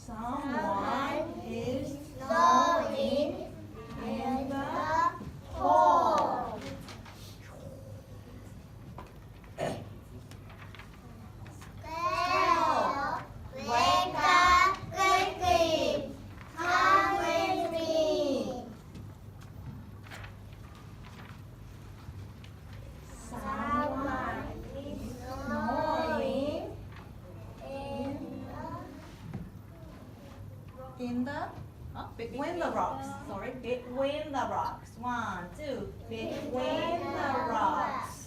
Someone is snowing in the hall. Squirrel, wake up quickly. Come with me. Someone is snoring in the between the rocks. Sorry, between the rocks. 1, 2, between the rocks.